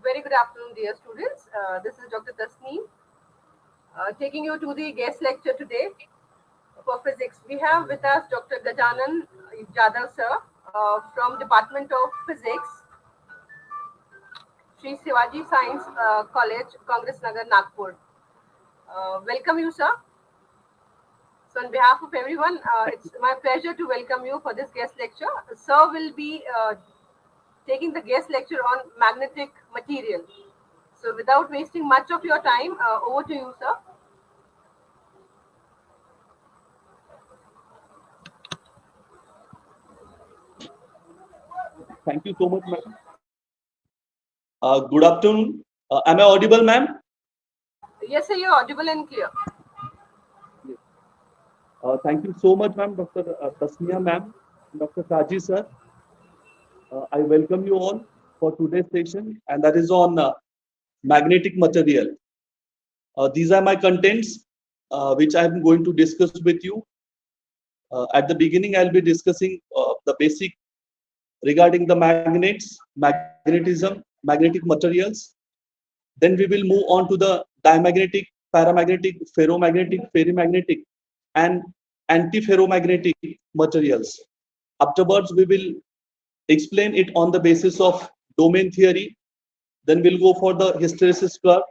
Very good afternoon, dear students. This is Dr. Tasneem, taking you to the guest lecture today for physics. We have with us Dr. Gajanan Jadhav sir from Department of Physics, Sri Shivaji Science College, Congress Nagar, Nagpur. Welcome you, sir. So on behalf of everyone, it's my pleasure to welcome you for this guest lecture. Sir will be taking the guest lecture on magnetic material. So without wasting much of your time, over to you, sir. Thank you so much, ma'am. Good afternoon. Am I audible, ma'am? Yes, sir, you're audible and clear. Yes. Thank you so much, ma'am, Dr. Tasnia, ma'am, Dr. Kaji, sir. I welcome you all for today's session, and that is on magnetic material. These are my contents, which I am going to discuss with you. At the beginning, I'll be discussing the basic regarding the magnets, magnetism, magnetic materials. Then we will move on to the diamagnetic, paramagnetic, ferromagnetic, ferrimagnetic, and antiferromagnetic materials. Afterwards, we will explain it on the basis of domain theory. Then we'll go for the hysteresis curve.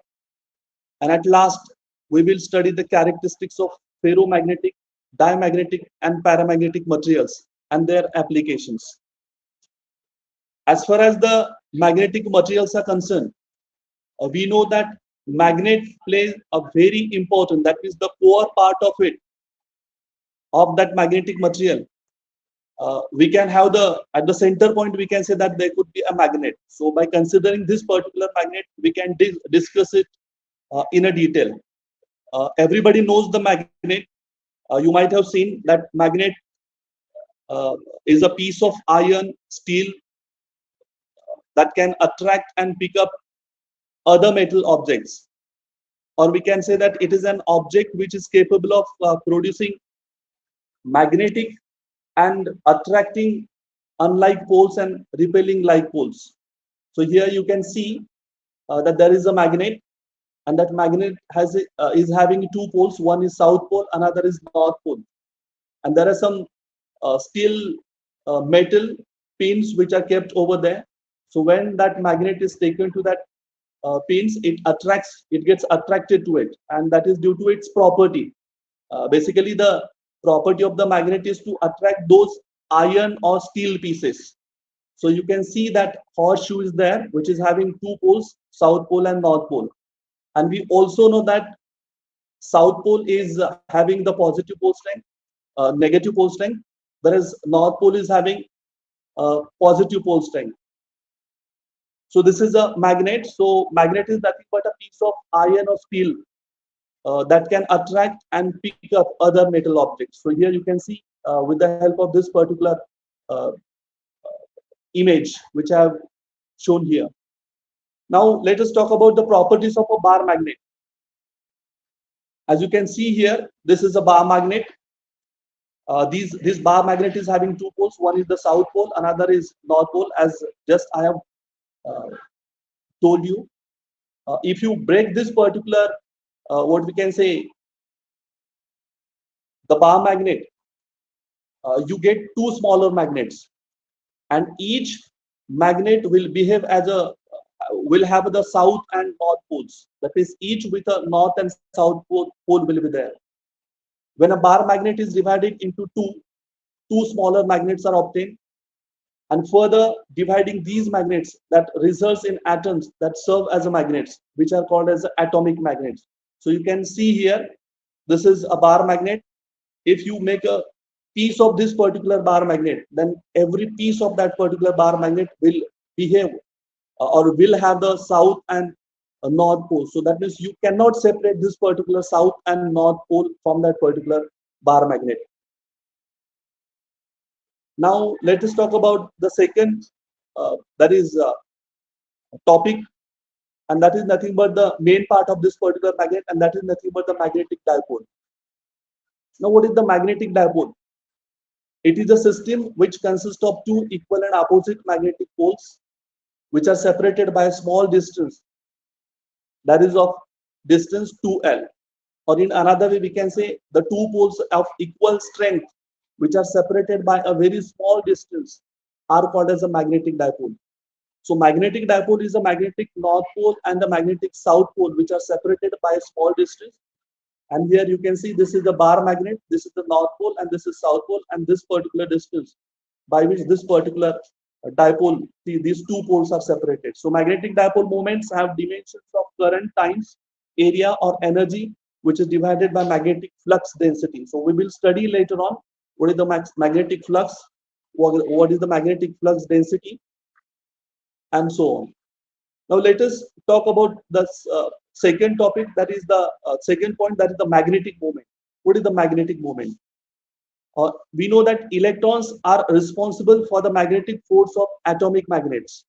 And at last, we will study the characteristics of ferromagnetic, diamagnetic, and paramagnetic materials and their applications. As far as the magnetic materials are concerned, we know that magnet plays a very important, that is the core part of it, of that magnetic material. We can have at the center point, we can say that there could be a magnet. So by considering this particular magnet, we can discuss it in a detail. Everybody knows the magnet. You might have seen that magnet is a piece of iron, steel that can attract and pick up other metal objects. Or we can say that it is an object which is capable of producing magnetic and attracting unlike poles and repelling like poles. So here you can see that there is a magnet, and that magnet is having two poles. One is south pole, another is north pole, and there are some steel metal pins which are kept over there. So when that magnet is taken to that pins, it gets attracted to it, and that is due to its property. Basically, the property of the magnet is to attract those iron or steel pieces. So you can see that horseshoe is there, which is having two poles, south pole and north pole. And we also know that south pole is having the positive pole strength, negative pole strength, whereas north pole is having positive pole strength. So this is a magnet. So magnet is nothing but a piece of iron or steel that can attract and pick up other metal objects. So here you can see with the help of this particular uh, image which I have shown here. Now let us talk about the properties of a bar magnet. As you can see here, this is a bar magnet. This bar magnet is having two poles. One is the south pole, another is north pole, as just I have uh, told you. If you break this particular, what we can say, the bar magnet, you get two smaller magnets, and each magnet will behave as will have the south and north poles. That is, each with a north and south pole will be there. When a bar magnet is divided into two smaller magnets are obtained, and further dividing these magnets, that results in atoms that serve as a magnets, which are called as atomic magnets. So you can see here, this is a bar magnet. If you make a piece of this particular bar magnet, then every piece of that particular bar magnet will behave or will have the south and north pole. So that means you cannot separate this particular south and north pole from that particular bar magnet. Now let us talk about the second that is topic, and that is nothing but the main part of this particular magnet, and that is nothing but the magnetic dipole. Now what is the magnetic dipole? It is a system which consists of two equal and opposite magnetic poles which are separated by a small distance, that is of distance 2L. Or in another way, we can say the two poles of equal strength, which are separated by a very small distance, are called as a magnetic dipole. So magnetic dipole is a magnetic north pole and the magnetic south pole, which are separated by a small distance. And here you can see this is the bar magnet, this is the north pole, and this is south pole, and this particular distance by which this particular dipole, these two poles are separated. So magnetic dipole moments have dimensions of current times area or energy, which is divided by magnetic flux density. So we will study later on what is the magnetic flux, what is the magnetic flux density, and so on. Now let us talk about the second topic, that is the second point, that is the magnetic moment. What is the magnetic moment? We know that electrons are responsible for the magnetic force of atomic magnets,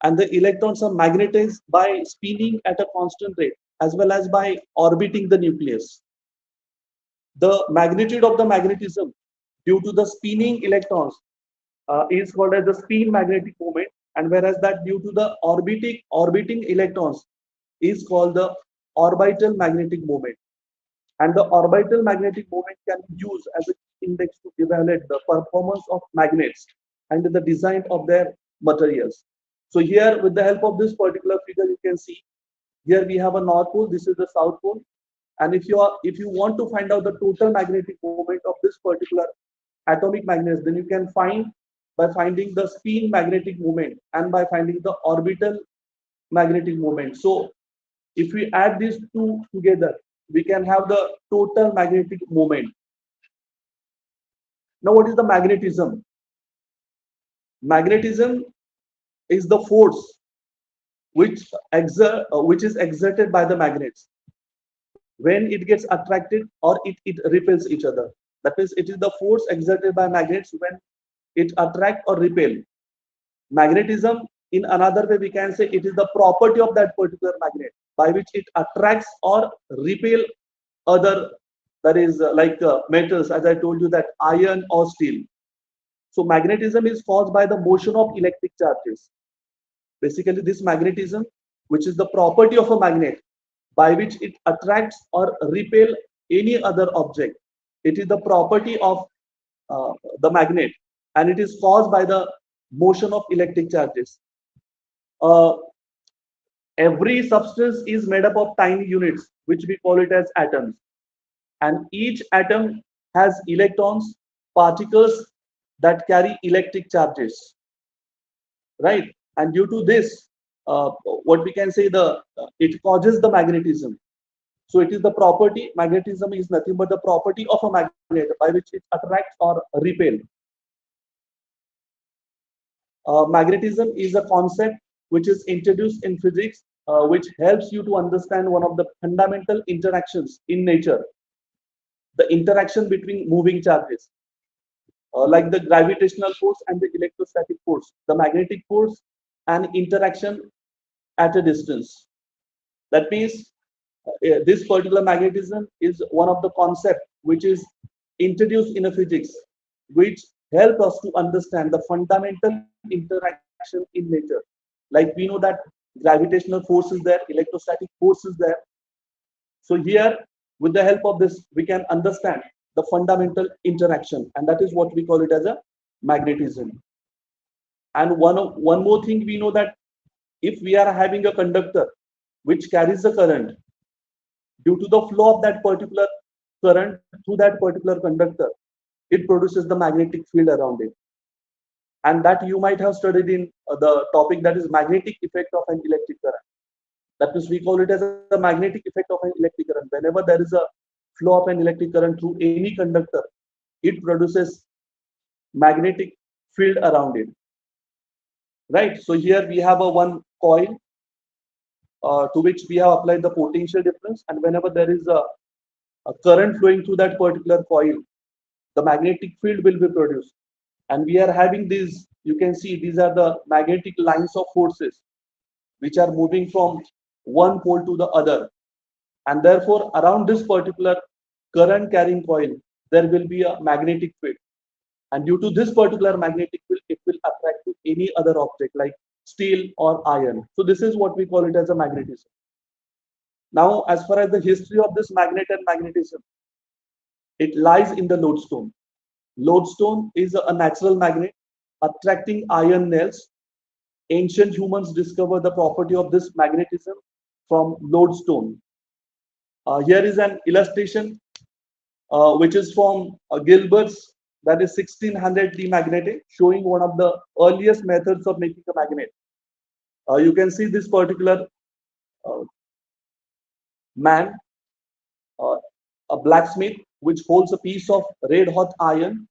and the electrons are magnetized by spinning at a constant rate as well as by orbiting the nucleus. The magnitude of the magnetism due to the spinning electrons is called as the spin magnetic moment, and whereas that due to the orbiting electrons is called the orbital magnetic moment. And the orbital magnetic moment can be used as an index to evaluate the performance of magnets and the design of their materials. So here, with the help of this particular figure, you can see here we have a north pole, this is the south pole, and if you want to find out the total magnetic moment of this particular atomic magnets, then you can find by finding the spin magnetic moment and by finding the orbital magnetic moment. So if we add these two together, we can have the total magnetic moment. Now, what is the magnetism? Magnetism is the force which is exerted by the magnets when it gets attracted or it repels each other. That is, it is the force exerted by magnets when it attract or repel. Magnetism, in another way, we can say it is the property of that particular magnet by which it attracts or repel other, that is like metals, as I told you, that iron or steel. So magnetism is caused by the motion of electric charges. Basically, this magnetism, which is the property of a magnet by which it attracts or repel any other object, it is the property of the magnet, and it is caused by the motion of electric charges. Every substance is made up of tiny units, which we call it as atoms, and each atom has electrons, particles that carry electric charges, right? And due to this, what we can say, it causes the magnetism. So it is the property, magnetism is nothing but the property of a magnet by which it attracts or repel. Magnetism is a concept which is introduced in physics, which helps you to understand one of the fundamental interactions in nature, the interaction between moving charges, like the gravitational force and the electrostatic force, the magnetic force and interaction at a distance. That means this particular magnetism is one of the concepts which is introduced in a physics, which help us to understand the fundamental interaction in nature. Like we know that gravitational force is there, electrostatic force is there. So here, with the help of this, we can understand the fundamental interaction, and that is what we call it as a magnetism. And one more thing, we know that if we are having a conductor which carries the current, due to the flow of that particular current through that particular conductor, it produces the magnetic field around it. And that you might have studied in the topic, that is magnetic effect of an electric current. That means we call it as a magnetic effect of an electric current. Whenever there is a flow of an electric current through any conductor, it produces magnetic field around it. Right? So here we have a one coil to which we have applied the potential difference, and whenever there is a current flowing through that particular coil, the magnetic field will be produced. And we are having these, you can see these are the magnetic lines of forces which are moving from one pole to the other. And therefore, around this particular current carrying coil, there will be a magnetic field. And due to this particular magnetic field, it will attract to any other object. Like steel, or iron. So this is what we call it as a magnetism. Now, as far as the history of this magnet and magnetism, it lies in the lodestone. Lodestone is a natural magnet attracting iron nails. Ancient humans discovered the property of this magnetism from lodestone. Here is an illustration which is from Gilbert's, that is 1600 demagnetic, showing one of the earliest methods of making a magnet. You can see this particular uh, man, uh, a blacksmith, which holds a piece of red hot iron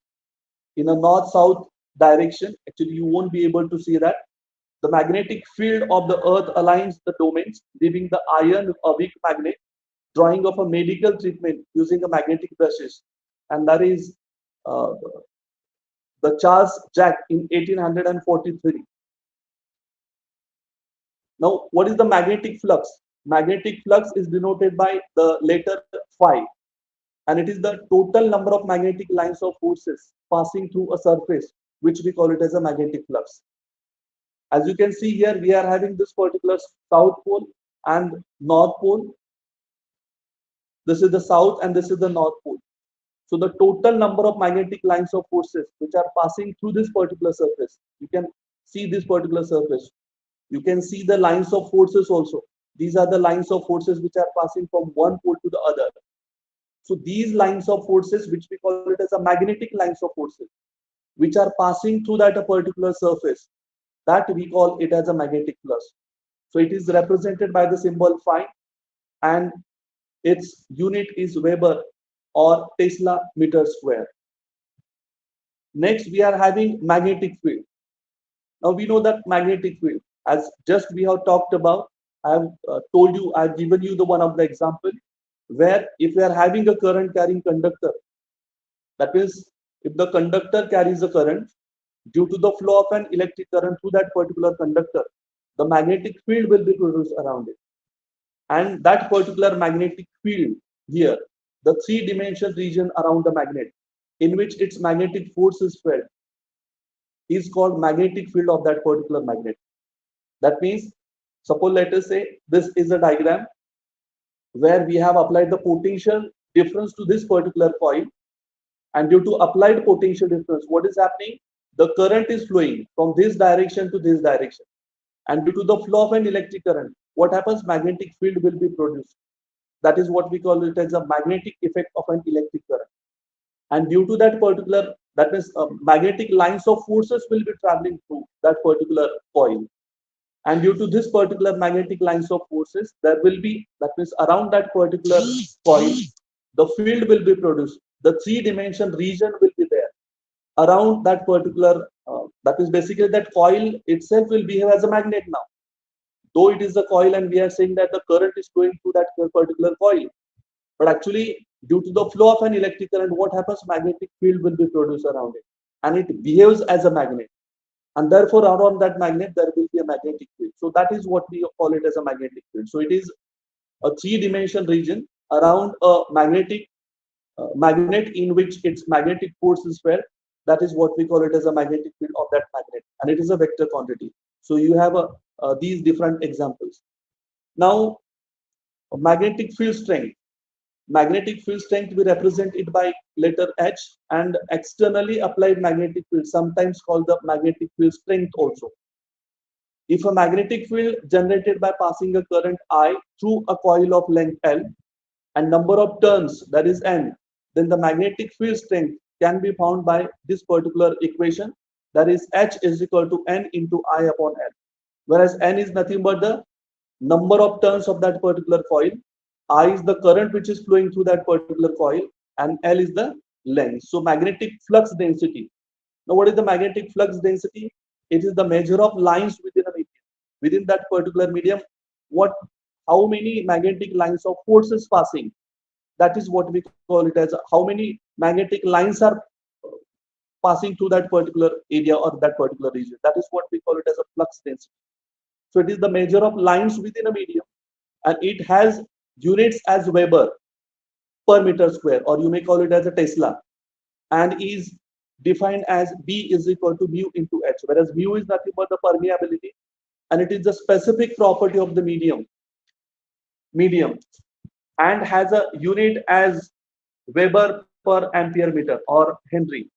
in a north-south direction. Actually, you won't be able to see that. The magnetic field of the earth aligns the domains, leaving the iron a weak magnet, drawing of a medical treatment using a magnetic brushes. And that is uh, the Charles Jack in 1843. Now, what is the magnetic flux? Magnetic flux is denoted by the letter phi, and it is the total number of magnetic lines of forces passing through a surface, which we call it as a magnetic flux. As you can see here, we are having this particular south pole and north pole. This is the south and this is the north pole. So the total number of magnetic lines of forces which are passing through this particular surface, you can see this particular surface. You can see the lines of forces also. These are the lines of forces which are passing from one pole to the other. So these lines of forces, which we call it as a magnetic lines of forces, which are passing through that a particular surface, that we call it as a magnetic flux. So it is represented by the symbol phi, and its unit is Weber or Tesla meter square. Next, we are having magnetic field. Now we know that magnetic field, as just we have talked about, I have told you, I have given you the one of the example where if we are having a current carrying conductor, that means if the conductor carries a current, due to the flow of an electric current through that particular conductor, the magnetic field will be produced around it. And that particular magnetic field here, the three-dimensional region around the magnet, in which its magnetic force is felt, is called magnetic field of that particular magnet. That means, suppose let us say this is a diagram where we have applied the potential difference to this particular coil, and due to applied potential difference, what is happening? The current is flowing from this direction to this direction, and due to the flow of an electric current, what happens? Magnetic field will be produced. That is what we call it as a magnetic effect of an electric current. And due to that particular, that means magnetic lines of forces will be traveling through that particular coil. And due to this particular magnetic lines of forces, there will be, that means around that particular coil, the field will be produced. The three-dimensional region will be there around that particular, that is basically that coil itself will behave as a magnet now. Though it is a coil and we are saying that the current is going through that particular coil, but actually due to the flow of an electric current, what happens? Magnetic field will be produced around it, and it behaves as a magnet, and therefore around that magnet there will be a magnetic field. So that is what we call it as a magnetic field. So it is a three-dimensional region around a magnet in which its magnetic force is felt. That is what we call it as a magnetic field of that magnet, and it is a vector quantity. So you have these different examples. Now, magnetic field strength. Magnetic field strength we represent it by letter H, and externally applied magnetic field, sometimes called the magnetic field strength also. If a magnetic field generated by passing a current I through a coil of length L and number of turns, that is N, then the magnetic field strength can be found by this particular equation, that is H is equal to N into I upon L, whereas N is nothing but the number of turns of that particular coil, I is the current which is flowing through that particular coil, and L is the length. So magnetic flux density. Now what is the magnetic flux density? It is the measure of lines within a medium. Within that particular medium, how many magnetic lines of forces passing? That is what we call it as how many magnetic lines are passing through that particular area or that particular region. That is what we call it as a flux density. So it is the measure of lines within a medium, and it has units as Weber per meter square, or you may call it as a Tesla, and is defined as B is equal to mu into H, whereas mu is nothing but the permeability, and it is a specific property of the medium, and has a unit as Weber per ampere meter or Henry.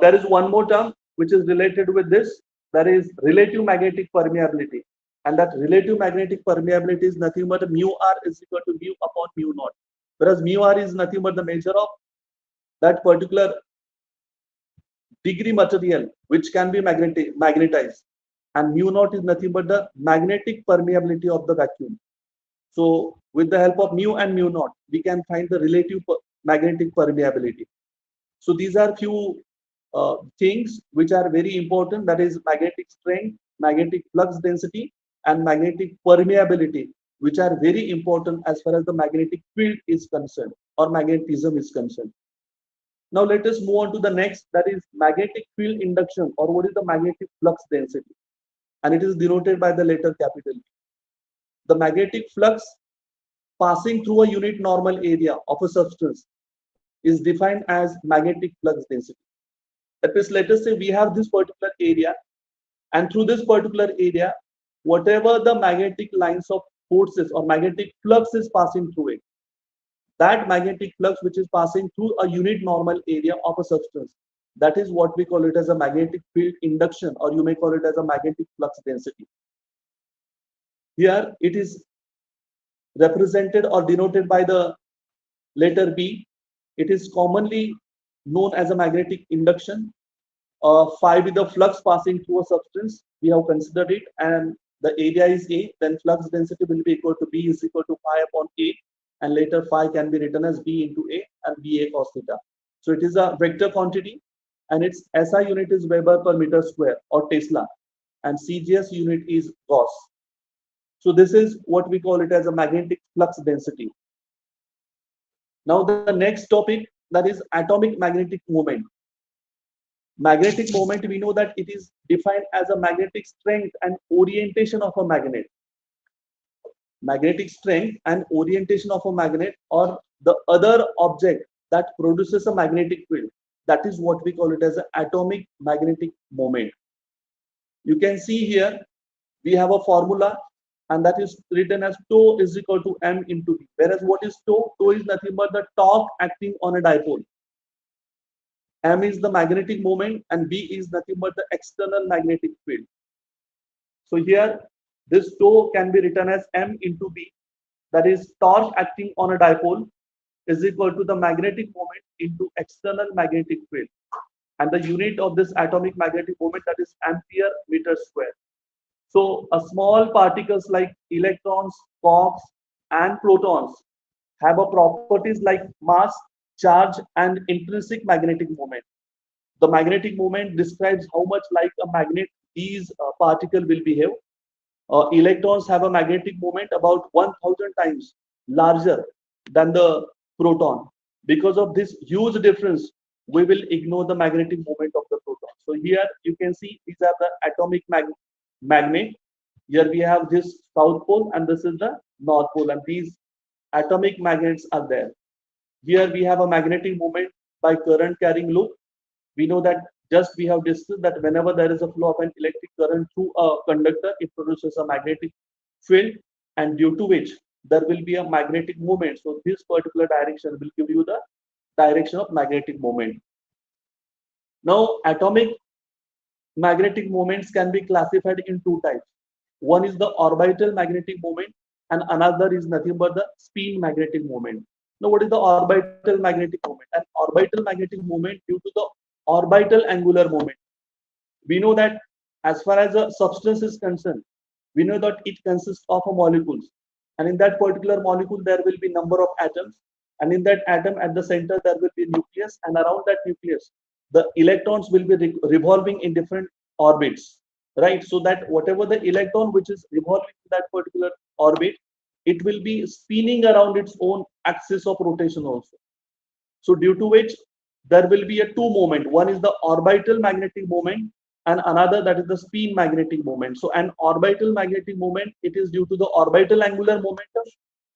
There is one more term which is related with this, that is relative magnetic permeability. And that relative magnetic permeability is nothing but mu r is equal to mu upon mu naught. Whereas mu r is nothing but the measure of that particular degree material which can be magnetized. And mu naught is nothing but the magnetic permeability of the vacuum. So with the help of mu and mu naught, we can find the relative magnetic permeability. So these are few things which are very important, that is magnetic strength, magnetic flux density, and magnetic permeability, which are very important as far as the magnetic field is concerned or magnetism is concerned. Now let us move on to the next, that is magnetic field induction, or what is the magnetic flux density, and it is denoted by the letter capital V. The magnetic flux passing through a unit normal area of a substance is defined as magnetic flux density. That means, let us say we have this particular area, and through this particular area, whatever the magnetic lines of forces or magnetic flux is passing through it, that magnetic flux which is passing through a unit normal area of a substance, that is what we call it as a magnetic field induction, or you may call it as a magnetic flux density. Here it is represented or denoted by the letter B. It is commonly known as a magnetic induction. Phi with the flux passing through a substance, we have considered it, and the area is A, then flux density will be equal to B is equal to phi upon A, and later phi can be written as B into A and BA cos theta. So it is a vector quantity, and its SI unit is Weber per meter square or Tesla, and CGS unit is Gauss. So this is what we call it as a magnetic flux density. Now the next topic, that is atomic magnetic moment. Magnetic moment, we know that it is defined as a magnetic strength and orientation of a magnet. Magnetic strength and orientation of a magnet or the other object that produces a magnetic field. That is what we call it as an atomic magnetic moment. You can see here we have a formula, and that is written as tau is equal to m into b. Whereas what is tau? Tau is nothing but the torque acting on a dipole. M is the magnetic moment and B is nothing but the external magnetic field. So here this tau can be written as M into B, that is torque acting on a dipole is equal to the magnetic moment into external magnetic field, and the unit of this atomic magnetic moment, that is ampere meter square. So a small particles like electrons, quarks and protons have a properties like mass, charge and intrinsic magnetic moment. The magnetic moment describes how much like a magnet these particle will behave. Electrons have a magnetic moment about 1000 times larger than the proton. Because of this huge difference, we will ignore the magnetic moment of the proton. So here you can see these are the atomic magnet. Here we have this south pole and this is the north pole, and these atomic magnets are there. Here we have a magnetic moment by current carrying loop. We know that just we have discussed that whenever there is a flow of an electric current through a conductor, it produces a magnetic field, and due to which there will be a magnetic moment. So this particular direction will give you the direction of magnetic moment. Now atomic magnetic moments can be classified in two types. One is the orbital magnetic moment and another is nothing but the spin magnetic moment. Now what is the orbital magnetic moment? An orbital magnetic moment due to the orbital angular moment. We know that as far as a substance is concerned, we know that it consists of a molecules, and in that particular molecule there will be number of atoms, and in that atom at the center there will be a nucleus, and around that nucleus the electrons will be revolving in different orbits, right? So that whatever the electron which is revolving in that particular orbit, it will be spinning around its own axis of rotation also. So due to which there will be a two moment. One is the orbital magnetic moment and another, that is the spin magnetic moment. So an orbital magnetic moment, it is due to the orbital angular momentum,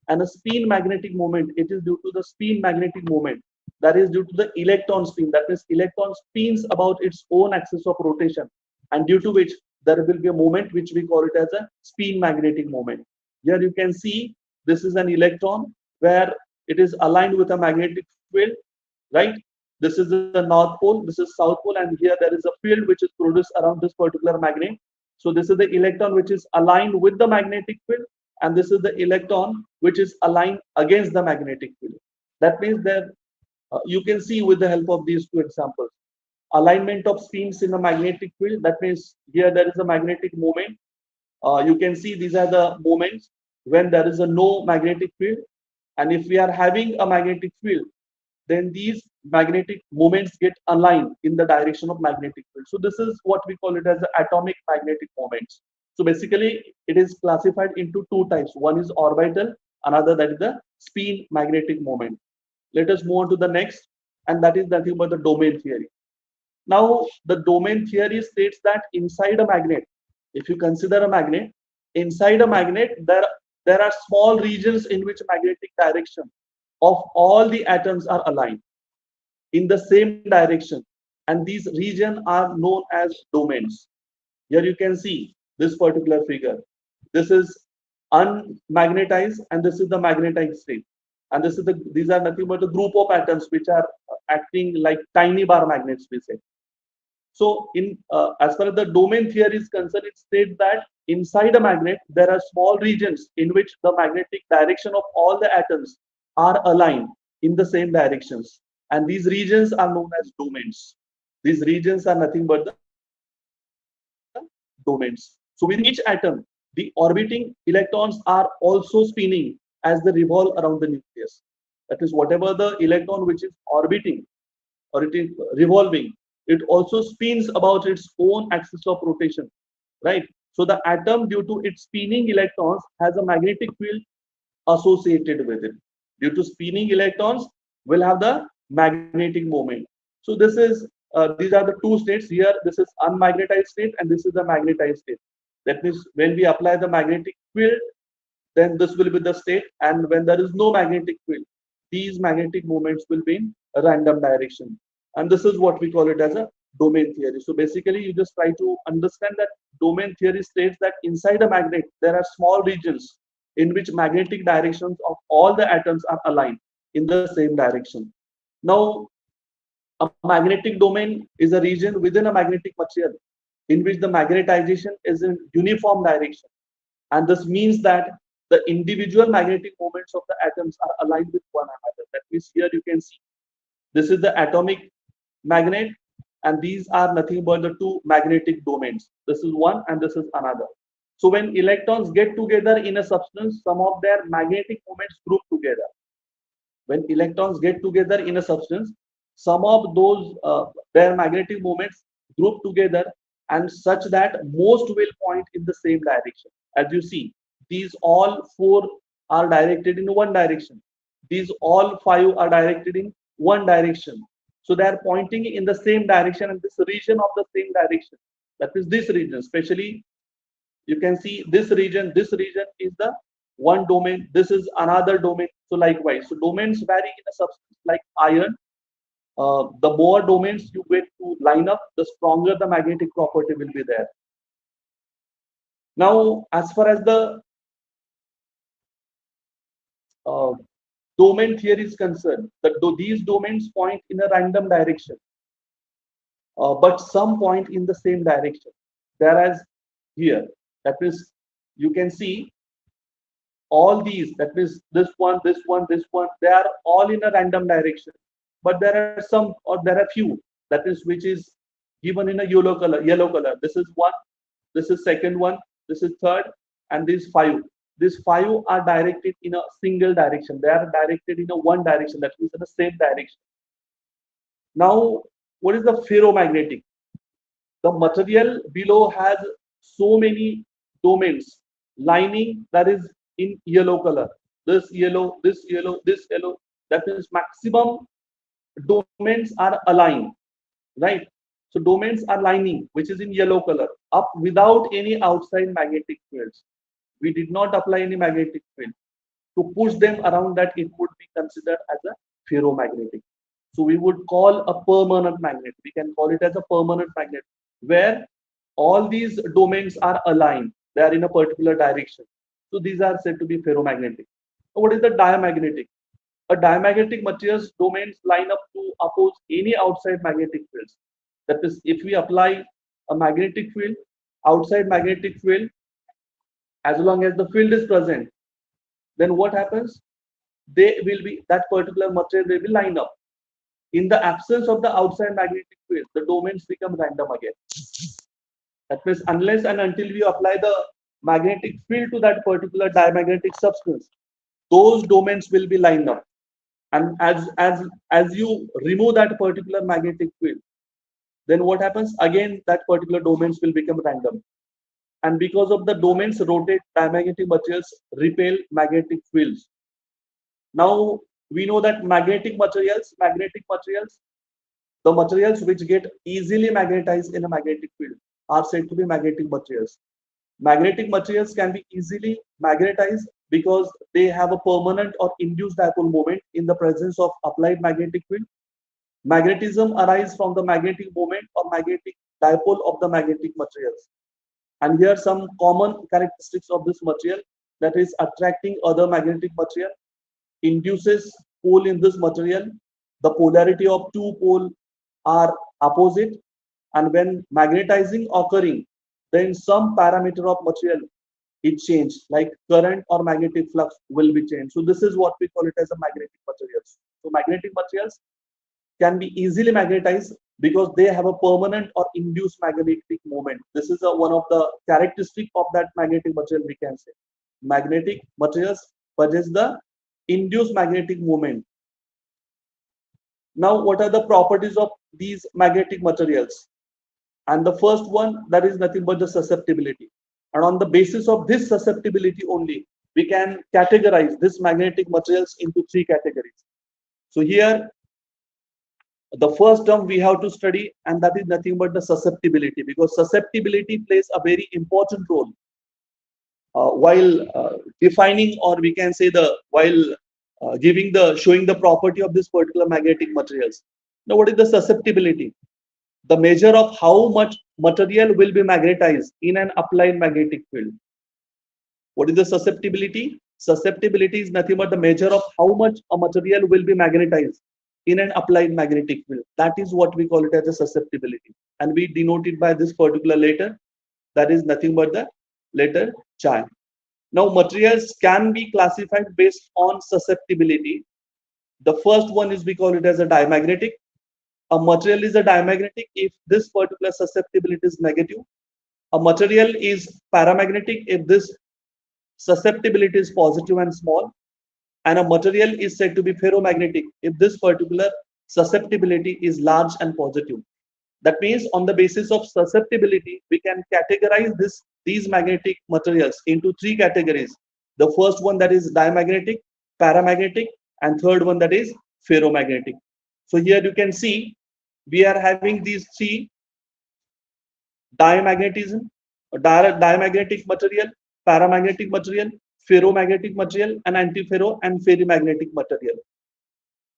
and a spin magnetic moment, it is due to the spin magnetic moment, that is due to the electron spin. That means electron spins about its own axis of rotation, and due to which there will be a moment which we call it as a spin magnetic moment. Here you can see this is an electron where it is aligned with a magnetic field, right? This is the north pole, this is south pole, and here there is a field which is produced around this particular magnet. So this is the electron which is aligned with the magnetic field, and this is the electron which is aligned against the magnetic field. That means that you can see with the help of these two examples, alignment of spins in a magnetic field. That means here there is a magnetic moment. You can see these are the moments when there is a no magnetic field, and if we are having a magnetic field, then these magnetic moments get aligned in the direction of magnetic field. So this is what we call it as the atomic magnetic moments. So basically it is classified into two types. One is orbital, another that is the spin magnetic moment. Let us move on to the next, and that is nothing but the domain theory. Now the domain theory states that inside a magnet, if you consider a magnet, inside a magnet there are small regions in which magnetic direction of all the atoms are aligned in the same direction, and these regions are known as domains. Here you can see this particular figure. This is unmagnetized and this is the magnetized state, and these are nothing but a group of atoms which are acting like tiny bar magnets, we say. So in as far as the domain theory is concerned, it states that inside a magnet there are small regions in which the magnetic direction of all the atoms are aligned in the same directions, and these regions are known as domains. These regions are nothing but the domains. So within each atom, the orbiting electrons are also spinning as they revolve around the nucleus. That is, whatever the electron which is orbiting or it is revolving, it also spins about its own axis of rotation, right? So the atom, due to its spinning electrons, has a magnetic field associated with it. Due to spinning electrons, will have the magnetic moment. So this is these are the two states here. This is unmagnetized state and this is the magnetized state. That means when we apply the magnetic field, then this will be the state, and when there is no magnetic field, these magnetic moments will be in a random direction, and this is what we call it as a domain theory. So basically you just try to understand that domain theory states that inside a magnet there are small regions in which magnetic directions of all the atoms are aligned in the same direction. Now a magnetic domain is a region within a magnetic material in which the magnetization is in uniform direction, and this means that the individual magnetic moments of the atoms are aligned with one another. That means here you can see this is the atomic magnet, and these are nothing but the two magnetic domains. This is one and this is another. So when electrons get together in a substance, some of their magnetic moments group together. When electrons get together in a substance, some of those their magnetic moments group together, and such that most will point in the same direction. As you see, these all four are directed in one direction. These all five are directed in one direction. So they are pointing in the same direction, and this region of the same direction. That is this region, especially you can see this region. This region is the one domain. This is another domain. So likewise, so domains vary in a substance like iron. The more domains you get to line up, the stronger the magnetic property will be there. Now, as far as the uh, domain theory is concerned, these domains point in a random direction, but some point in the same direction. Whereas here, that is, you can see all these, that is this one, this one, this one, they are all in a random direction. But there are some, or there are few, that is which is given in a yellow color. This is one, this is second one, this is third, and these five. These five are directed in a single direction. They are directed in a one direction, that means in the same direction. Now, what is the ferromagnetic? The material below has so many domains lining, that is in yellow color. This yellow, this yellow, this yellow. That means maximum domains are aligned, right? So domains are lining, which is in yellow color, up without any outside magnetic fields. We did not apply any magnetic field to push them around, that it would be considered as a ferromagnetic. So we would call a permanent magnet. We can call it as a permanent magnet, where all these domains are aligned, they are in a particular direction. So these are said to be ferromagnetic. So what is the diamagnetic? A diamagnetic materials domains line up to oppose any outside magnetic fields. That is, if we apply a magnetic field, outside magnetic field, as long as the field is present, then what happens? They will be, that particular material will be lined up. In the absence of the outside magnetic field, the domains become random again. That means unless and until we apply the magnetic field to that particular diamagnetic substance, those domains will be lined up. And as you remove that particular magnetic field, then what happens? Again, that particular domains will become random. And because of the domains rotate, diamagnetic materials repel magnetic fields. Now we know that magnetic materials, the materials which get easily magnetized in a magnetic field are said to be magnetic materials. Magnetic materials can be easily magnetized because they have a permanent or induced dipole moment in the presence of applied magnetic field. Magnetism arises from the magnetic moment or magnetic dipole of the magnetic materials. And here are some common characteristics of this material, that is attracting other magnetic material, induces pole in this material. The polarity of two poles are opposite, and when magnetizing occurring, then some parameter of material is changed, like current or magnetic flux will be changed. So this is what we call it as a magnetic materials. So magnetic materials can be easily magnetized because they have a permanent or induced magnetic moment. This is one of the characteristic of that magnetic material, we can say. Magnetic materials possess the induced magnetic moment. Now, what are the properties of these magnetic materials? And the first one, that is nothing but the susceptibility. And on the basis of this susceptibility only, we can categorize this magnetic materials into three categories. So here, the first term we have to study, and that is nothing but the susceptibility, because susceptibility plays a very important role while defining, or we can say while showing the property of this particular magnetic materials. Now, what is the susceptibility? The measure of how much material will be magnetized in an applied magnetic field. What is the susceptibility? Susceptibility is nothing but the measure of how much a material will be magnetized in an applied magnetic field. That is what we call it as a susceptibility. And we denote it by this particular letter. That is nothing but the letter chi. Now, materials can be classified based on susceptibility. The first one is, we call it as a diamagnetic. A material is a diamagnetic if this particular susceptibility is negative. A material is paramagnetic if this susceptibility is positive and small. And a material is said to be ferromagnetic if this particular susceptibility is large and positive. That means on the basis of susceptibility, we can categorize these magnetic materials into three categories. The first one, that is diamagnetic, paramagnetic, and third one, that is ferromagnetic. So here you can see we are having these three: diamagnetism, diamagnetic material, paramagnetic material, ferromagnetic material, and antiferro and ferrimagnetic material.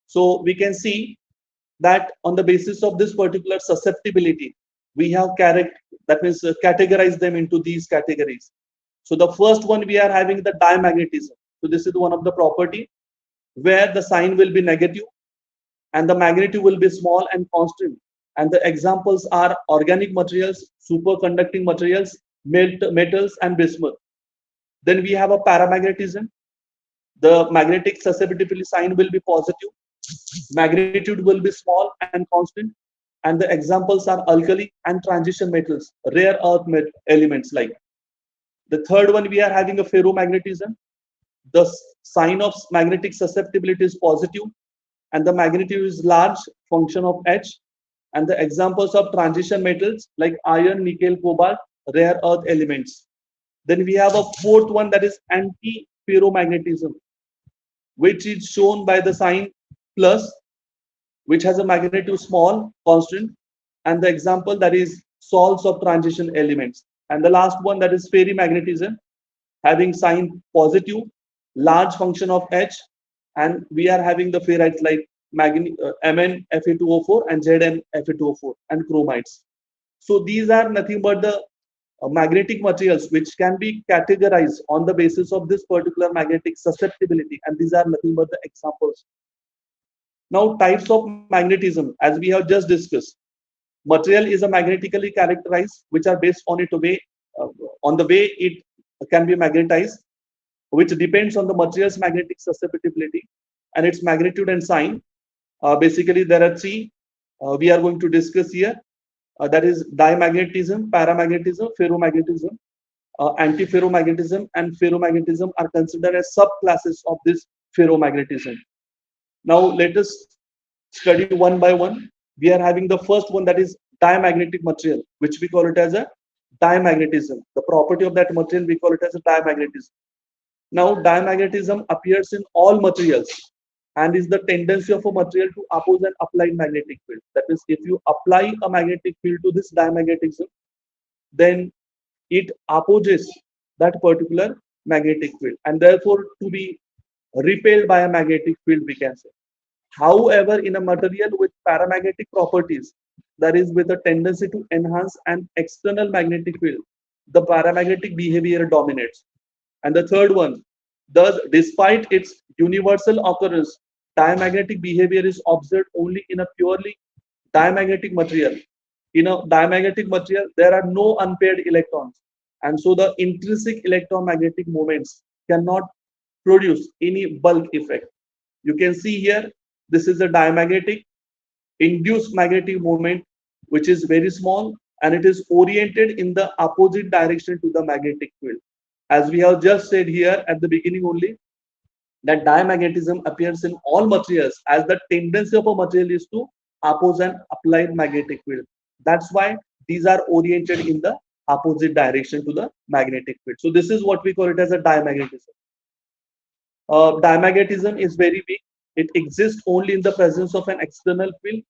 So we can see that on the basis of this particular susceptibility, we have categorize them into these categories. So the first one, we are having the diamagnetism. So this is one of the property where the sign will be negative and the magnitude will be small and constant. And the examples are organic materials, superconducting materials, metals, and bismuth. Then we have a paramagnetism. The magnetic susceptibility sign will be positive. Magnitude will be small and constant. And the examples are alkali and transition metals, rare earth elements like. The third one, we are having a ferromagnetism. The sign of magnetic susceptibility is positive and the magnitude is large, function of H. And the examples of transition metals like iron, nickel, cobalt, rare earth elements. Then we have a fourth one, that is anti-ferromagnetism, which is shown by the sign plus, which has a magnitude small, constant, and the example, that is salts of transition elements. And the last one, that is ferrimagnetism, having sign positive, large function of H, and we are having the ferrites like Mn Fe2O4 and Zn Fe2O4 and chromides. So these are nothing but the magnetic materials which can be categorized on the basis of this particular magnetic susceptibility, and these are nothing but the examples. Now, types of magnetism, as we have just discussed, material is a magnetically characterized, which are based on uh, on the way it can be magnetized, which depends on the material's magnetic susceptibility and its magnitude and sign. Basically, there are three we are going to discuss here. That is diamagnetism, paramagnetism, ferromagnetism. Antiferromagnetism and ferromagnetism are considered as subclasses of this ferromagnetism. Now, let us study one by one. We are having the first one, that is diamagnetic material, which we call it as a diamagnetism. The property of that material, we call it as a diamagnetism. Now, diamagnetism appears in all materials and is the tendency of a material to oppose an applied magnetic field. That is, if you apply a magnetic field to this diamagnetism, then it opposes that particular magnetic field and therefore to be repelled by a magnetic field, we can say. However, in a material with paramagnetic properties, that is with a tendency to enhance an external magnetic field, the paramagnetic behavior dominates. And the third one, thus, despite its universal occurrence, diamagnetic behavior is observed only in a purely diamagnetic material. In a diamagnetic material, there are no unpaired electrons. And so the intrinsic electromagnetic moments cannot produce any bulk effect. You can see here, this is a diamagnetic induced magnetic moment, which is very small and it is oriented in the opposite direction to the magnetic field. As we have just said here at the beginning only, that diamagnetism appears in all materials as the tendency of a material is to oppose an applied magnetic field. That's why these are oriented in the opposite direction to the magnetic field. So this is what we call it as a diamagnetism. Diamagnetism is very weak. It exists only in the presence of an external field,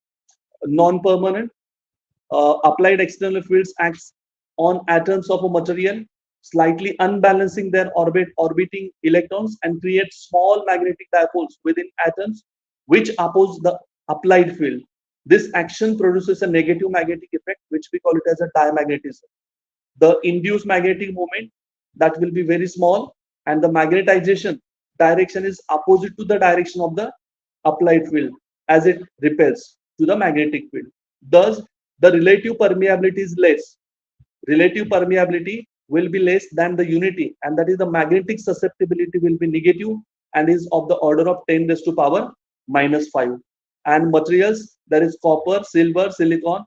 non-permanent. Applied external fields acts on atoms of a material, slightly unbalancing their orbiting electrons and create small magnetic dipoles within atoms, which oppose the applied field. This action produces a negative magnetic effect, which we call it as a diamagnetism. The induced magnetic moment, that will be very small, and the magnetization direction is opposite to the direction of the applied field as it repels to the magnetic field. Thus, the relative permeability is less. Relative permeability will be less than the unity, and that is the magnetic susceptibility will be negative and is of the order of 10 raised to power minus 5. And materials, there is copper, silver, silicon.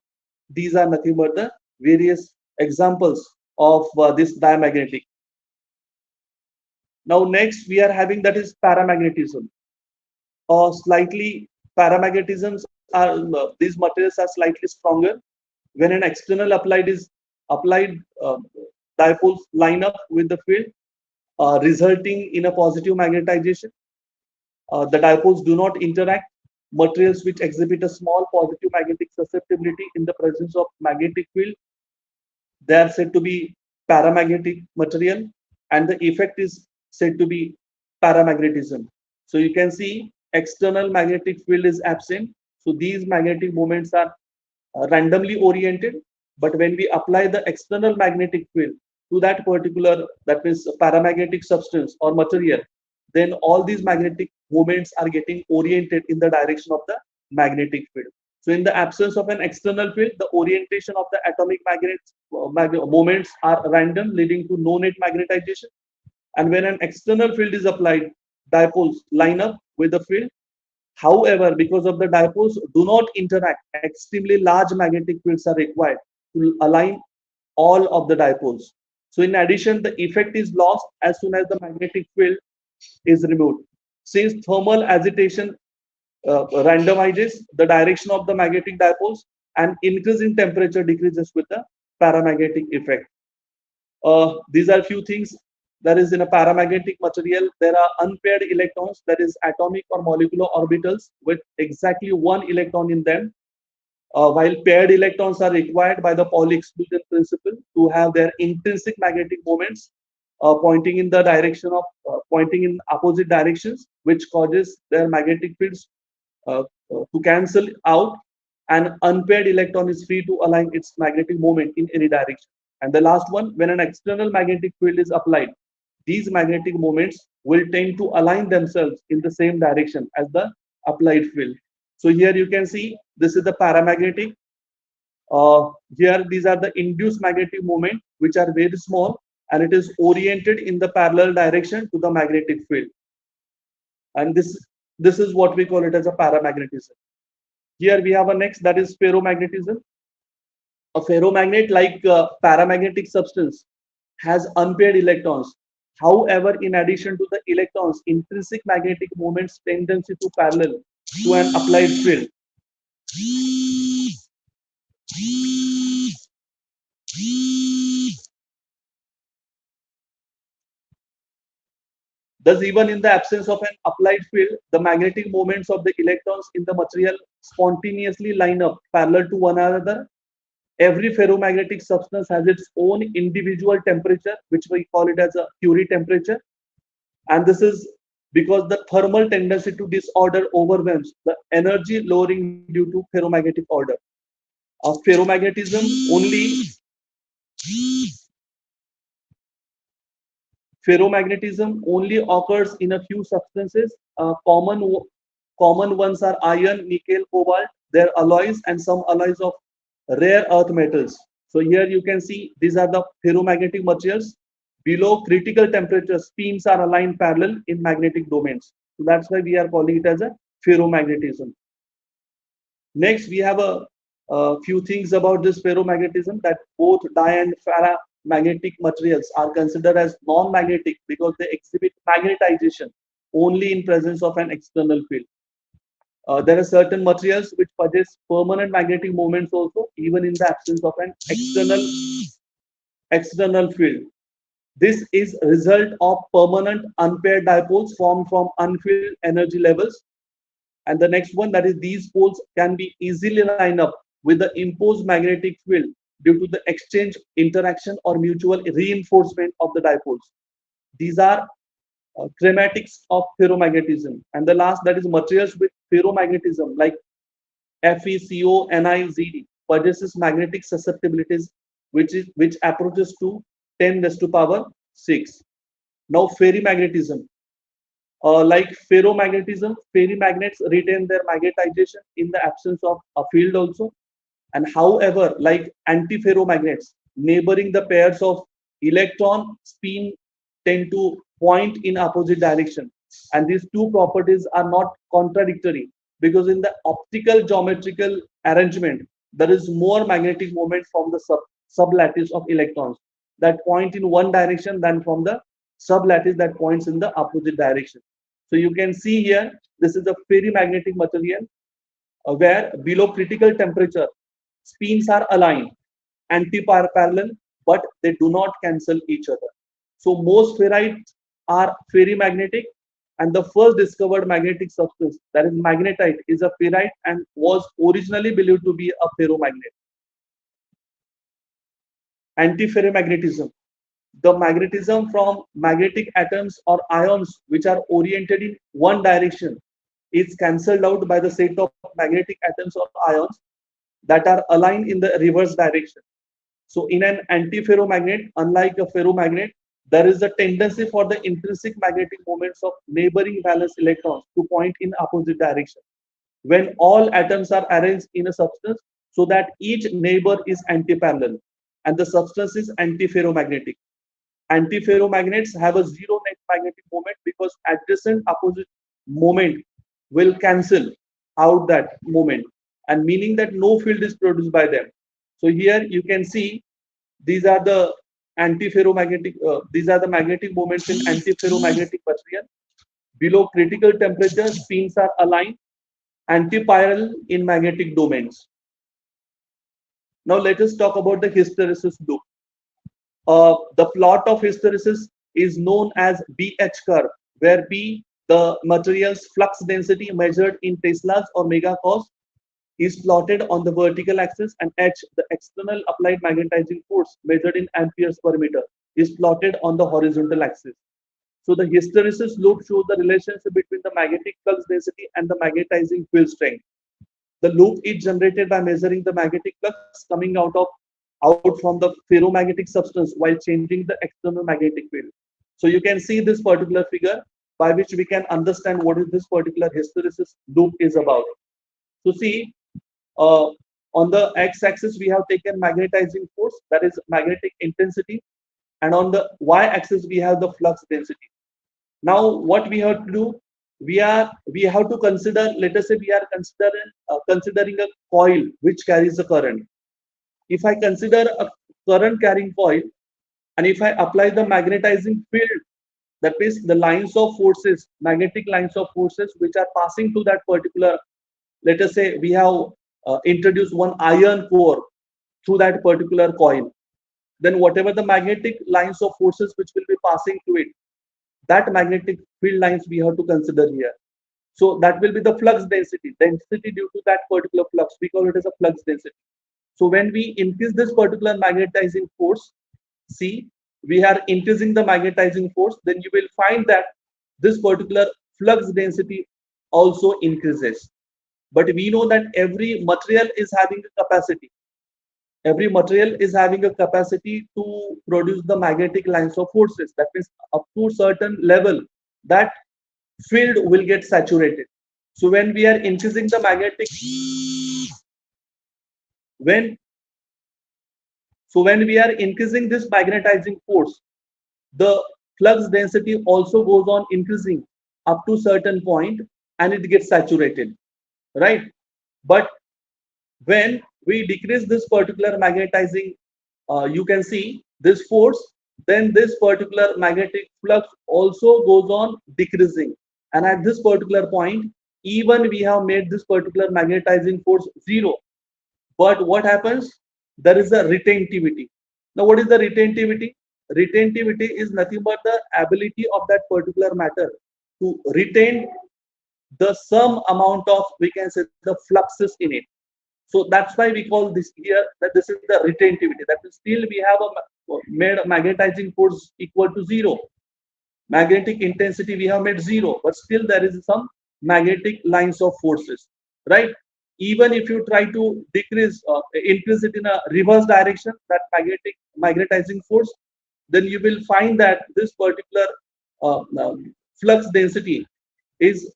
These are nothing but the various examples of this diamagnetic. Now, next we are having, that is paramagnetism. Slightly paramagnetisms are these materials are slightly stronger. When an external applied dipoles line up with the field, resulting in a positive magnetization. The dipoles do not interact. Materials which exhibit a small positive magnetic susceptibility in the presence of magnetic field, they are said to be paramagnetic material, and the effect is said to be paramagnetism. So you can see external magnetic field is absent. So these magnetic moments are randomly oriented, but when we apply the external magnetic field to that particular, that means paramagnetic substance or material, then all these magnetic moments are getting oriented in the direction of the magnetic field. So in the absence of an external field, the orientation of the atomic moments are random, leading to no net magnetization. And when an external field is applied, dipoles line up with the field. However, because of the dipoles do not interact, extremely large magnetic fields are required to align all of the dipoles. So in addition, the effect is lost as soon as the magnetic field is removed. Since thermal agitation randomizes the direction of the magnetic dipoles, and increase in temperature decreases with the paramagnetic effect. These are few things. That is, in a paramagnetic material, there are unpaired electrons, that is atomic or molecular orbitals with exactly one electron in them, while paired electrons are required by the Pauli exclusion principle to have their intrinsic magnetic moments pointing in the direction of pointing in opposite directions, which causes their magnetic fields to cancel out. an unpaired electron is free to align its magnetic moment in any direction. And the last one, when an external magnetic field is applied, these magnetic moments will tend to align themselves in the same direction as the applied field. So here you can see this is the paramagnetic. Here these are the induced magnetic moment, which are very small, and it is oriented in the parallel direction to the magnetic field. And this is what we call it as a paramagnetism. Here we have a next, that is ferromagnetism. A ferromagnet, like paramagnetic substance, has unpaired electrons. However, in addition to the electrons, intrinsic magnetic moments tendency to parallel to an applied field. Thus, even in the absence of an applied field, the magnetic moments of the electrons in the material spontaneously line up parallel to one another. Every ferromagnetic substance has its own individual temperature, which we call it as a Curie temperature. And this is because the thermal tendency to disorder overwhelms the energy lowering due to ferromagnetic order. Of ferromagnetism only Ferromagnetism only occurs in a few substances. Common ones are iron, nickel, cobalt, their alloys, and some alloys of rare earth metals. So here you can see these are the ferromagnetic materials. Below critical temperature, spins are aligned parallel in magnetic domains. So that's why we are calling it as a ferromagnetism. Next, we have a few things about this ferromagnetism, that both di and paramagnetic materials are considered as non-magnetic because they exhibit magnetization only in presence of an external field. There are certain materials which possess permanent magnetic moments also, even in the absence of an external field. This is a result of permanent unpaired dipoles formed from unfilled energy levels. And the next one, that is these poles can be easily lined up with the imposed magnetic field due to the exchange, interaction, or mutual reinforcement of the dipoles. These are chromatics of ferromagnetism. And the last, that is materials with ferromagnetism like FeCO(Nizd) possesses magnetic susceptibilities which approaches to 10 raised to power 6. Now ferrimagnetism. Like ferromagnetism, ferrimagnets retain their magnetization in the absence of a field also. And however, like antiferromagnets, neighboring the pairs of electron spin tend to point in opposite direction. And these two properties are not contradictory because in the optical geometrical arrangement, there is more magnetic moment from the sublattice of electrons that point in one direction than from the sublattice that points in the opposite direction. So you can see here, this is a ferrimagnetic material where below critical temperature, spins are aligned anti-parallel, but they do not cancel each other. So most ferrites are ferrimagnetic, and the first discovered magnetic substance, that is magnetite, is a ferrite and was originally believed to be a ferromagnet. Antiferromagnetism. The magnetism from magnetic atoms or ions which are oriented in one direction is cancelled out by the set of magnetic atoms or ions that are aligned in the reverse direction. So in an antiferromagnet, unlike a ferromagnet, there is a tendency for the intrinsic magnetic moments of neighboring valence electrons to point in opposite direction when all atoms are arranged in a substance so that each neighbor is antiparallel and the substance is antiferromagnetic. Antiferromagnets have a zero net magnetic moment because adjacent opposite moment will cancel out that moment, and meaning that no field is produced by them. So here you can see these are the these are the magnetic moments in antiferromagnetic material. Below critical temperature, spins are aligned antiparallel in magnetic domains. Now let us talk about the hysteresis loop. The plot of hysteresis is known as BH curve, where B, the material's flux density measured in Teslas or megacous, is plotted on the vertical axis, and H, the external applied magnetizing force measured in amperes per meter, is plotted on the horizontal axis. So the hysteresis loop shows the relationship between the magnetic flux density and the magnetizing field strength. The loop is generated by measuring the magnetic flux coming out from the ferromagnetic substance while changing the external magnetic field. So you can see this particular figure by which we can understand what is this particular hysteresis loop is about. So see, uh, on the x-axis we have taken magnetizing force, that is magnetic intensity, and on the y-axis we have the flux density. Now what we have to do, we have to consider, let us say we are considering a coil which carries a current. If I consider a current carrying coil, and if I apply the magnetizing field, that means the lines of forces, magnetic lines of forces which are passing to that particular, let us say we have introduced one iron core through that particular coil, then whatever the magnetic lines of forces which will be passing to it, that magnetic field lines we have to consider here. So that will be the flux density due to that particular flux. We call it as a flux density. So when we increase this particular magnetizing force, see, we are increasing the magnetizing force, then you will find that this particular flux density also increases. But we know that every material is having a capacity. Every material is having a capacity to produce the magnetic lines of forces. That means up to a certain level, that field will get saturated. So when we are increasing the magnetic, when when we are increasing this magnetizing force, the flux density also goes on increasing up to certain point, and it gets saturated, right? But when we decrease this particular magnetizing, you can see this force, then this particular magnetic flux also goes on decreasing, and at this particular point, even we have made this particular magnetizing force zero, but what happens, there is a retentivity. Now what is the retentivity? Retentivity is nothing but the ability of that particular matter to retain the some amount of, we can say, the fluxes in it. So that's why we call this here that this is the retentivity. That is, still we have a made a magnetizing force equal to zero. Magnetic intensity we have made zero, but still there is some magnetic lines of forces, right? Even if you try to decrease, increase it in a reverse direction, that magnetizing force, then you will find that this particular flux density is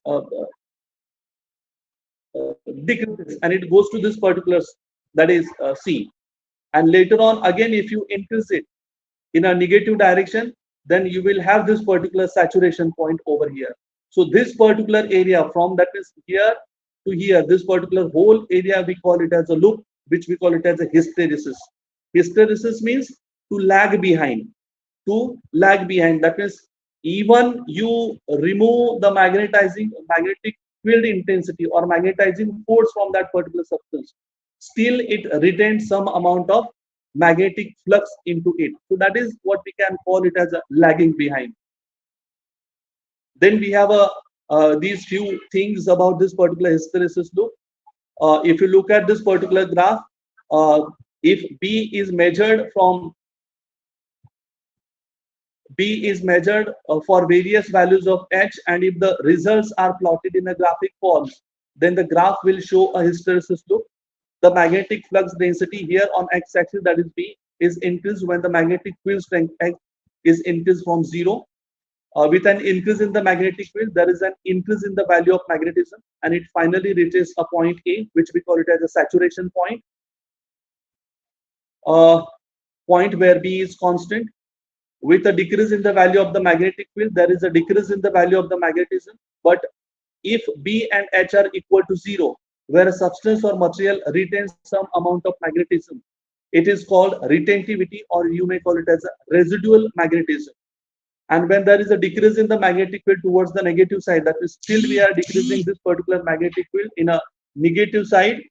decreases, and it goes to this particular, that is C. And later on again, if you increase it in a negative direction, then you will have this particular saturation point over here. So this particular area, from that is here to here, this particular whole area, we call it as a loop, which we call it as a hysteresis. Hysteresis means to lag behind. To lag behind, that means even you remove the magnetic field intensity or magnetizing force from that particular substance, still it retains some amount of magnetic flux into it. So that is what we can call it as a lagging behind. Then we have these few things about this particular hysteresis loop. If you look at this particular graph, if B is measured for various values of H, and if the results are plotted in a graphic form, then the graph will show a hysteresis loop. The magnetic flux density here on x-axis, that is B, is increased when the magnetic field strength X is increased from 0. With an increase in the magnetic field, there is an increase in the value of magnetism, and it finally reaches a point A, which we call it as a saturation point. Point where B is constant. With a decrease in the value of the magnetic field, there is a decrease in the value of the magnetism. But if B and H are equal to 0, where a substance or material retains some amount of magnetism, it is called retentivity, or you may call it as a residual magnetism. And when there is a decrease in the magnetic field towards the negative side, that is, still we are decreasing this particular magnetic field in a negative side.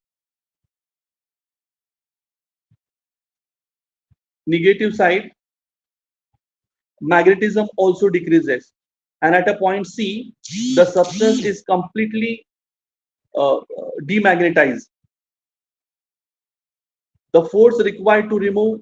Magnetism also decreases, and at a point C, the substance is completely demagnetized. The force required to remove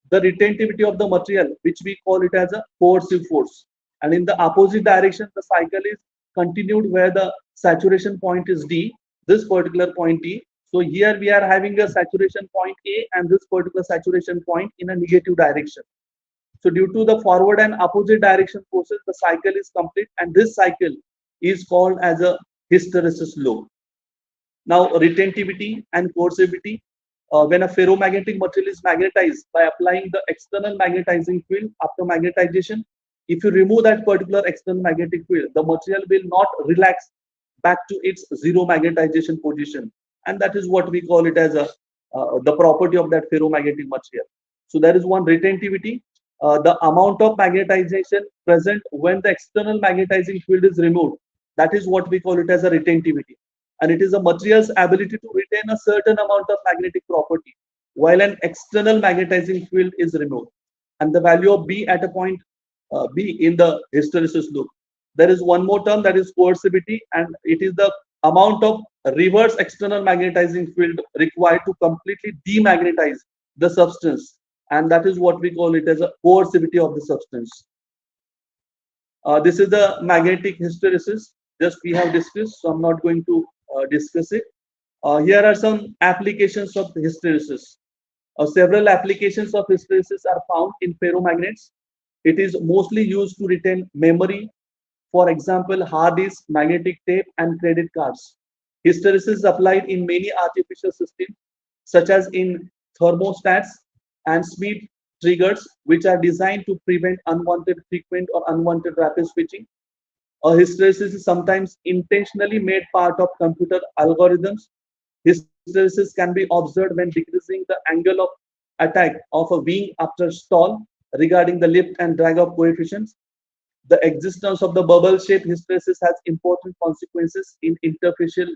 the retentivity of the material, which we call it as a coercive force. And in the opposite direction, the cycle is continued where the saturation point is D. this particular point E. So here we are having a saturation point A and this particular saturation point in a negative direction. So due to the forward and opposite direction forces, the cycle is complete, and this cycle is called as a hysteresis loop. Now, retentivity and coercivity. When a ferromagnetic material is magnetized by applying the external magnetizing field after magnetization, if you remove that particular external magnetic field, the material will not relax back to its zero magnetization position, and that is what we call it as a the property of that ferromagnetic material. So there is one retentivity, the amount of magnetization present when the external magnetizing field is removed. That is what we call it as a retentivity, and it is a material's ability to retain a certain amount of magnetic property while an external magnetizing field is removed. And the value of B at a point B in the hysteresis loop. There is one more term, that is coercivity, and it is the amount of reverse external magnetizing field required to completely demagnetize the substance, and that is what we call it as a coercivity of the substance. This is the magnetic hysteresis, just we have discussed, so I'm not going to discuss it. Here are some applications of hysteresis. Several applications of hysteresis are found in ferromagnets. It is mostly used to retain memory, for example, hard disk, magnetic tape, and credit cards. Hysteresis is applied in many artificial systems, such as in thermostats and Smith triggers, which are designed to prevent unwanted frequent or unwanted rapid switching. A hysteresis is sometimes intentionally made part of computer algorithms. Hysteresis can be observed when decreasing the angle of attack of a wing after stall regarding the lift and drag of coefficients. The existence of the bubble-shaped hysteresis has important consequences in interfacial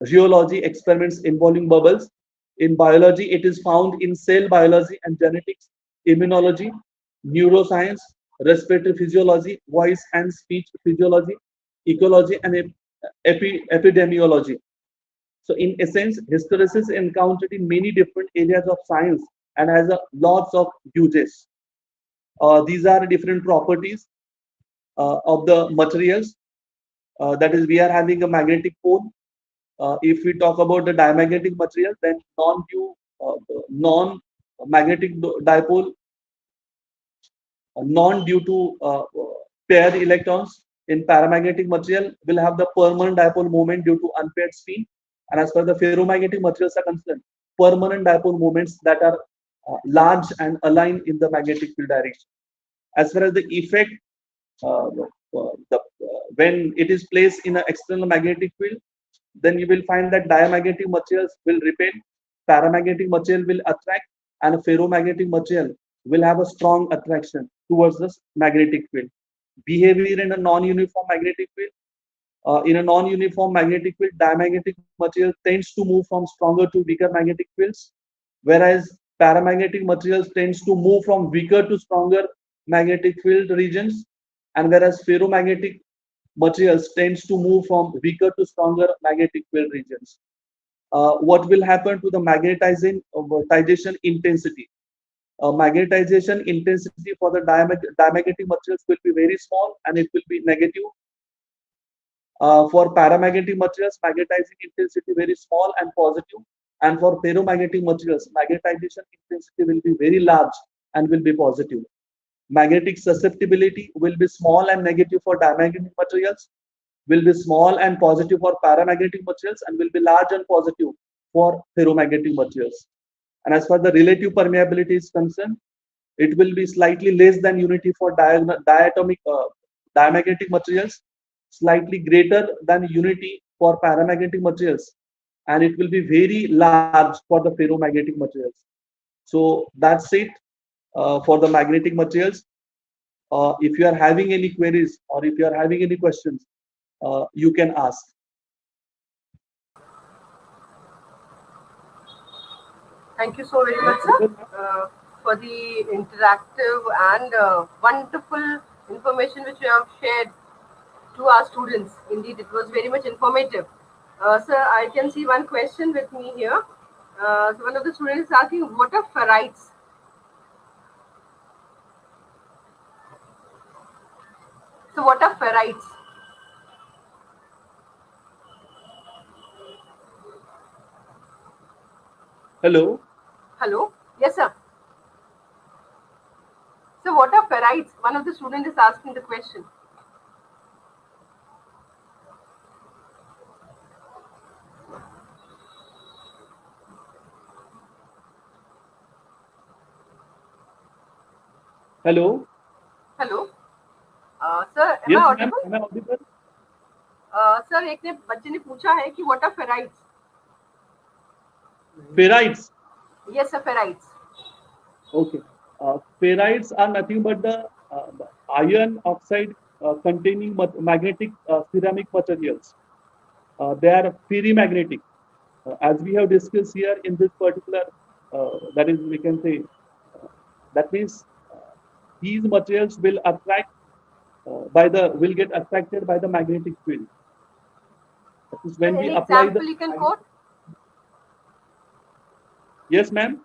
rheology experiments involving bubbles. In biology, it is found in cell biology and genetics, immunology, neuroscience, respiratory physiology, voice and speech physiology, ecology, and epidemiology. So, in essence, hysteresis is encountered in many different areas of science and has lots of uses. These are different properties of the materials. That is, we are having a magnetic pole. If we talk about the diamagnetic material, then non-magnetic dipole, non-due to paired electrons in paramagnetic material will have the permanent dipole moment due to unpaired spin. And as far as the ferromagnetic materials are concerned, permanent dipole moments that are large and aligned in the magnetic field direction. As far as the effect, when it is placed in an external magnetic field, then you will find that diamagnetic materials will repel, paramagnetic material will attract, and a ferromagnetic material will have a strong attraction towards the magnetic field. Behavior in a non-uniform magnetic field. In a non-uniform magnetic field, diamagnetic material tends to move from stronger to weaker magnetic fields, whereas paramagnetic materials tends to move from weaker to stronger magnetic field regions, and whereas ferromagnetic materials tends to move from weaker to stronger magnetic field regions. What will happen to the magnetization intensity? Magnetization intensity for the diamagnetic materials will be very small and it will be negative. For paramagnetic materials, magnetizing intensity very small and positive. And for ferromagnetic materials, magnetization intensity will be very large and will be positive. Magnetic susceptibility will be small and negative for diamagnetic materials, will be small and positive for paramagnetic materials, and will be large and positive for ferromagnetic materials. And as far as the relative permeability is concerned, it will be slightly less than unity for diatomic diamagnetic materials, slightly greater than unity for paramagnetic materials, and it will be very large for the ferromagnetic materials. So that's it for the magnetic materials. If you are having any queries or if you are having any questions, you can ask. Thank you so very much, sir, for the interactive and wonderful information which you have shared to our students. Indeed, it was very much informative. Sir, I can see one question with me here. So one of the students is asking, what are ferrites? So what are ferrites? Hello. Hello. Yes, sir. So, what are ferrites? One of the students is asking the question. Hello. Hello. Sir, am I Yes, ma'am. audible? Am I audible? Sir एक ने बच्चे ने पूछा है कि what are ferrites? Ferrites. Yes, sir, ferrites. Okay. Ferrites are nothing but the iron oxide containing magnetic ceramic materials. They are ferrimagnetic. As we have discussed here in this particular, that is, we can say, that means these materials will attract will get attracted by the magnetic field. That is Sir, when we any apply the. example you can quote? Yes, ma'am.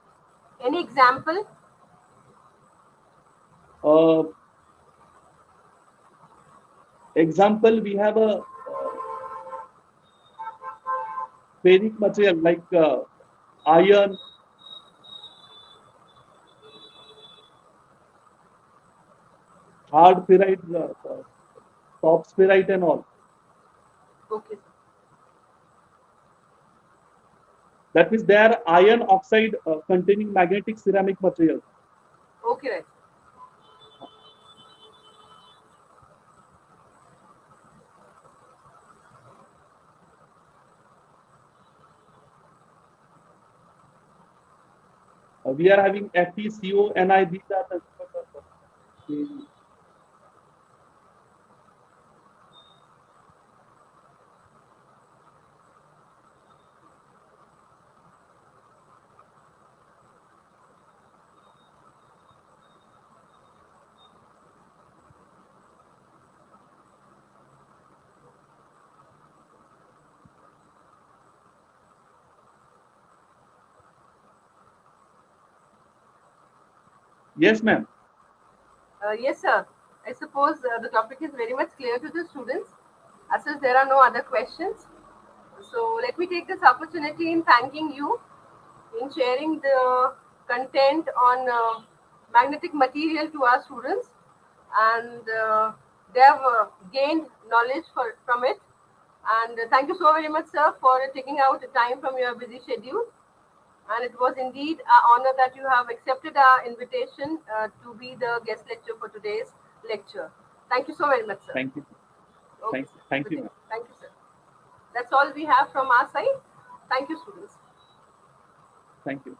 Any example? Uh, Example, we have a ferric material like iron, hard ferrite, soft ferrite, and all. Okay, sir. That means they are iron oxide containing magnetic ceramic materials. Okay, right. We are having FeCO, Ni. These are the. Yes, ma'am. Yes, sir. I suppose the topic is very much clear to the students. As such, there are no other questions. So let me take this opportunity in thanking you in sharing the content on magnetic material to our students, and they have gained knowledge from it. And thank you so very much, sir, for taking out the time from your busy schedule. And it was indeed an honor that you have accepted our invitation to be the guest lecturer for today's lecture. Thank you so very much, sir. Thank you. Okay, Thank good you, day. ma'am. Thank you, sir. That's all we have from our side. Thank you, students. Thank you.